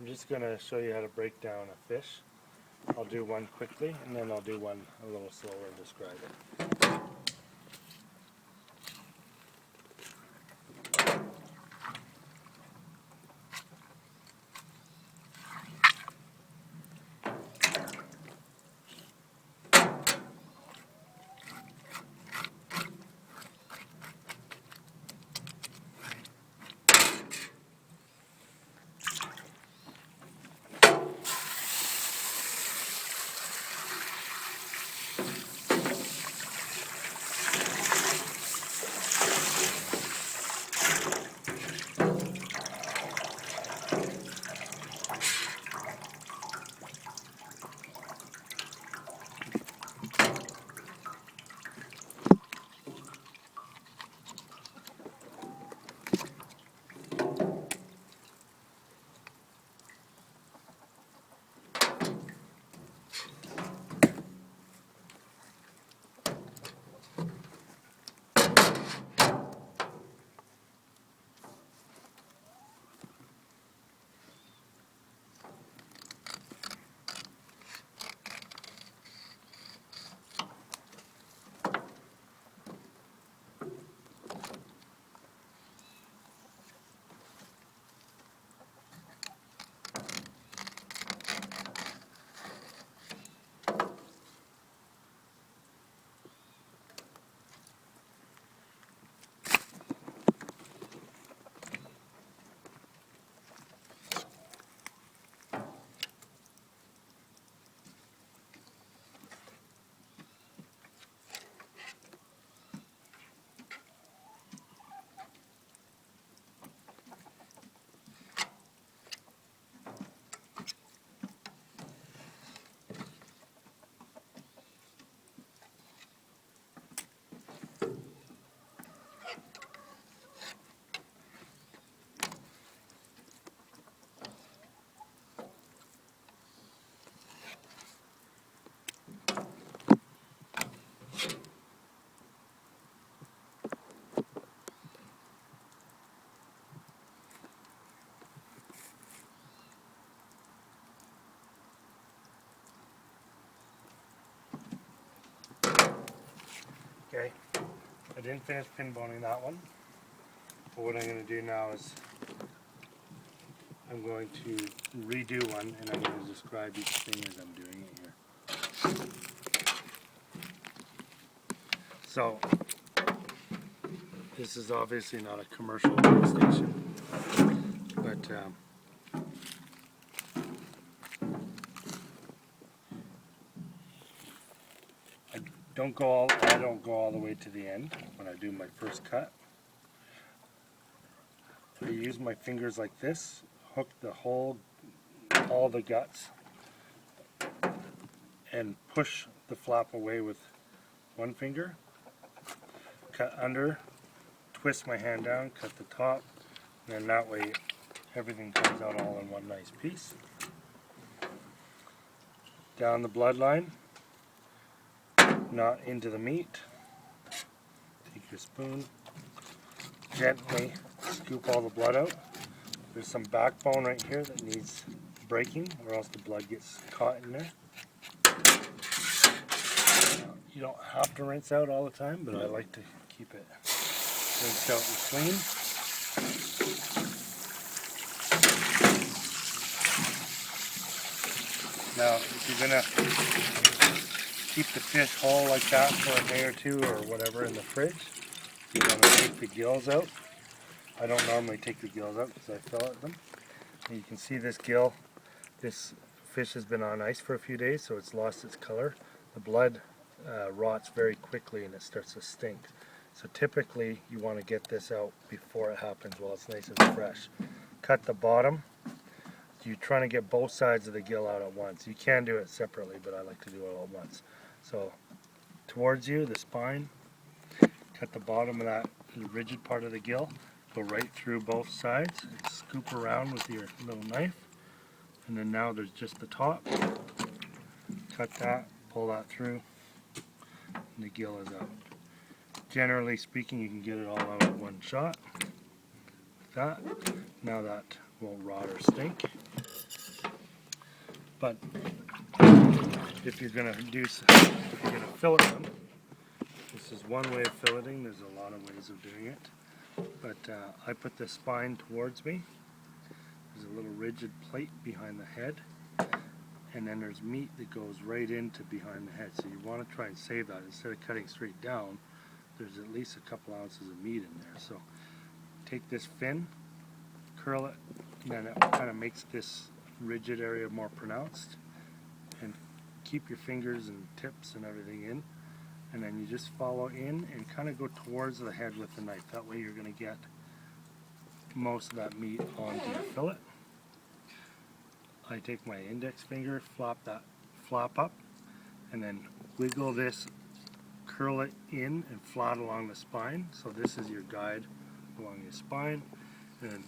I'm just going to show you how to break down a fish. I'll do one quickly and then I'll do one a little slower and describe it. Okay, I didn't finish pin boning that one, but what I'm going to do now is I'm going to redo one and I'm going to describe each thing as I'm doing it here. So, this is obviously not a commercial workstation, but I don't go all the way to the end when I do my first cut. I use my fingers like this, hook all the guts, and push the flap away with one finger, cut under, twist my hand down, cut the top, and then that way everything comes out all in one nice piece. Down the bloodline, not into the meat. Take your spoon, gently scoop all the blood out. There's some backbone right here that needs breaking or else the blood gets caught in there. You don't have to rinse out all the time, but I like to keep it rinsed out and clean. Now, if you're going to keep the fish whole like that for a day or two or whatever in the fridge, you want to take the gills out. I don't normally take the gills out because I fillet them. And you can see this gill, this fish has been on ice for a few days, so it's lost its color. The blood rots very quickly and it starts to stink. So typically you want to get this out before it happens while it's nice and fresh. Cut the bottom. You're trying to get both sides of the gill out at once. You can do it separately, but I like to do it all at once. So towards you, the spine, cut the bottom of that rigid part of the gill, go right through both sides, and scoop around with your little knife, and then now there's just the top. Cut that, pull that through, and the gill is out. Generally speaking, you can get it all out in one shot. Like that. Now that won't rot or stink. But if you're gonna fillet them, this is one way of filleting. There's a lot of ways of doing it. But I put the spine towards me. There's a little rigid plate behind the head, and then there's meat that goes right into behind the head. So you want to try and save that. Instead of cutting straight down, there's at least a couple ounces of meat in there. So take this fin, curl it, and then it kind of makes this rigid area more pronounced. And keep your fingers and tips and everything in. And then you just follow in and kind of go towards the head with the knife. That way you're going to get most of that meat onto your fillet. I take my index finger, flop up, and then wiggle this, curl it in and flat along the spine. So this is your guide along your spine. And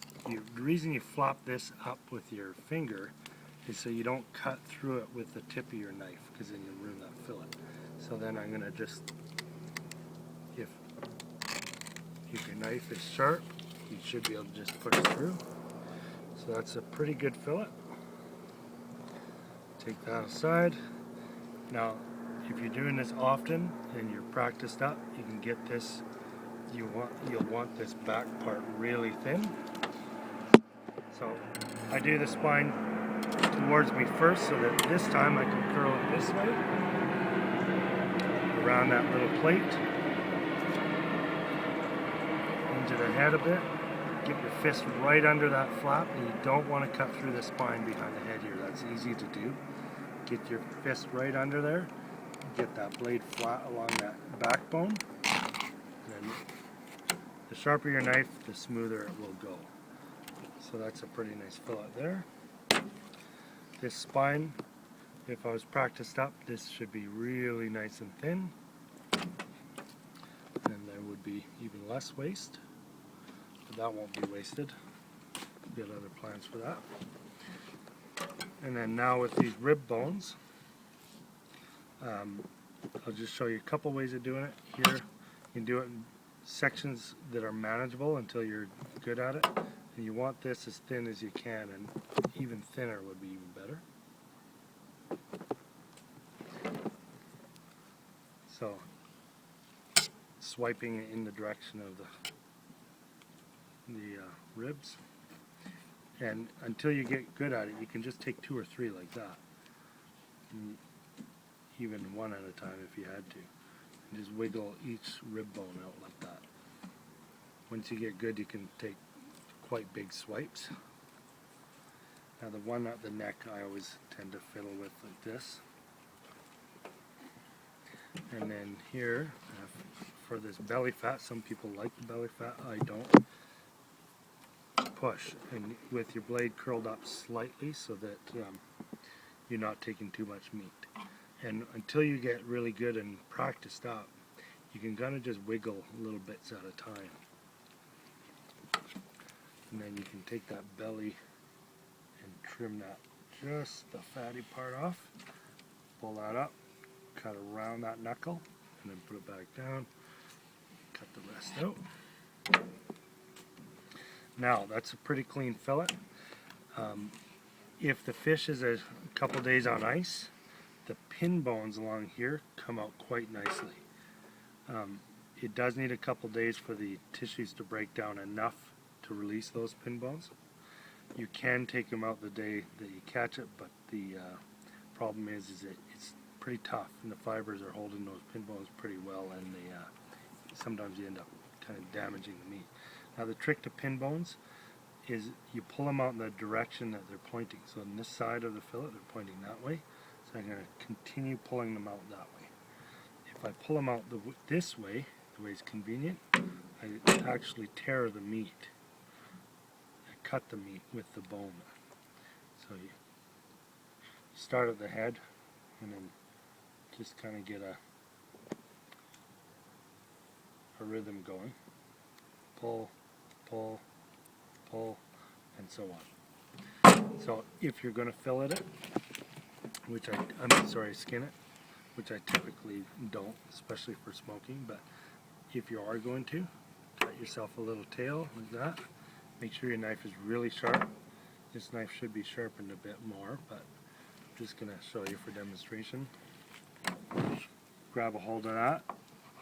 the reason you flop this up with your finger is so you don't cut through it with the tip of your knife, because then you'll ruin that fillet. So then I'm going to just, if your knife is sharp, you should be able to just put it through. So that's a pretty good fillet. Take that aside. Now, if you're doing this often and you're practiced up, you can get this, you'll want this back part really thin. So I do the spine towards me first, so that this time I can curl it this way around that little plate into the head a bit. Get your fist right under that flap, and you don't want to cut through the spine behind the head here. That's easy to do. Get your fist right under there, get that blade flat along that backbone, and then the sharper your knife, the smoother it will go. So that's a pretty nice fillet there. This spine, if I was practiced up, this should be really nice and thin, and there would be even less waste, but that won't be wasted. We'll get other plans for that. And then now with these rib bones, I'll just show you a couple ways of doing it. Here, you can do it in sections that are manageable until you're good at it. And you want this as thin as you can, and even thinner would be even better. So, swiping it in the direction of the ribs. And until you get good at it, you can just take 2 or 3 like that. And even one at a time if you had to. And just wiggle each rib bone out like that. Once you get good, you can take quite big swipes. Now the one at the neck I always tend to fiddle with like this. And then here, for this belly fat, some people like the belly fat, I don't. Push, and with your blade curled up slightly so that you're not taking too much meat. And until you get really good and practiced up, you can kind of just wiggle little bits at a time. And then you can take that belly and trim that, just the fatty part off, pull that up, cut around that knuckle, and then put it back down, cut the rest out. Now, that's a pretty clean fillet. If the fish is a couple days on ice, the pin bones along here come out quite nicely. It does need a couple days for the tissues to break down enough to release those pin bones. You can take them out the day that you catch it, but the problem is that it's pretty tough, and the fibers are holding those pin bones pretty well, and sometimes you end up kind of damaging the meat. Now the trick to pin bones is you pull them out in the direction that they're pointing. So on this side of the fillet, they're pointing that way. So I'm going to continue pulling them out that way. If I pull them out this way, the way it's convenient, I actually tear the meat. I cut the meat with the bone. So you start at the head and then just kind of get a rhythm going. Pull, pull, pull, and so on. So if you're going to fillet it, skin it, which I typically don't, especially for smoking, but if you are going to, cut yourself a little tail like that. Make sure your knife is really sharp. This knife should be sharpened a bit more, but just going to show you for demonstration. Grab a hold of that,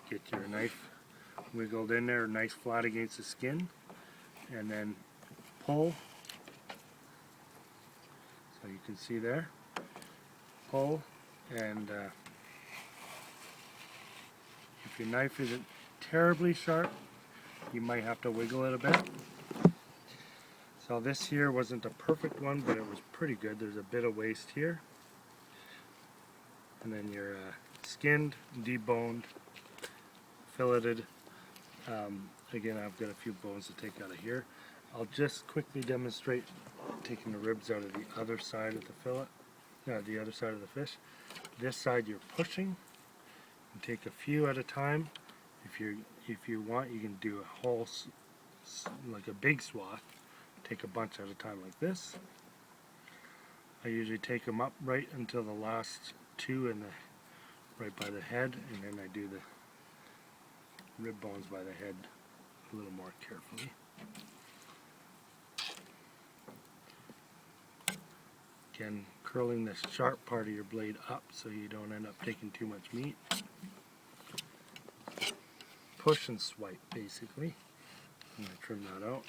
get your knife wiggled in there, nice flat against the skin, and then pull. So you can see there, pull, and if your knife isn't terribly sharp, you might have to wiggle it a bit. So this here wasn't a perfect one, but it was pretty good. There's a bit of waste here. And then you're skinned, deboned, filleted. Again, I've got a few bones to take out of here. I'll just quickly demonstrate taking the ribs out of the other side of the fillet, the other side of the fish. This side you're pushing. You take a few at a time. If you want, you can do a whole, like a big swath. Take a bunch at a time like this. I usually take them up right until the last two and right by the head, and then I do the rib bones by the head a little more carefully. Again, curling the sharp part of your blade up so you don't end up taking too much meat. Push and swipe, basically. I'm going to trim that out.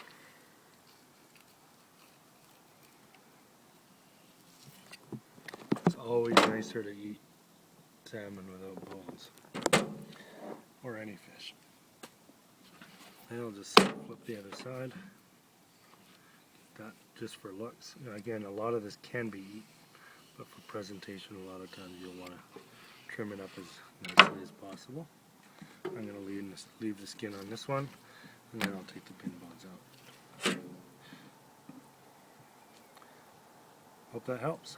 It's always nicer to eat salmon without bones, or any fish. And I'll just flip the other side. That just for looks. Again, a lot of this can be eaten, but for presentation, a lot of times you'll want to trim it up as nicely as possible. I'm going to leave the skin on this one, and then I'll take the pin bones out. Hope that helps.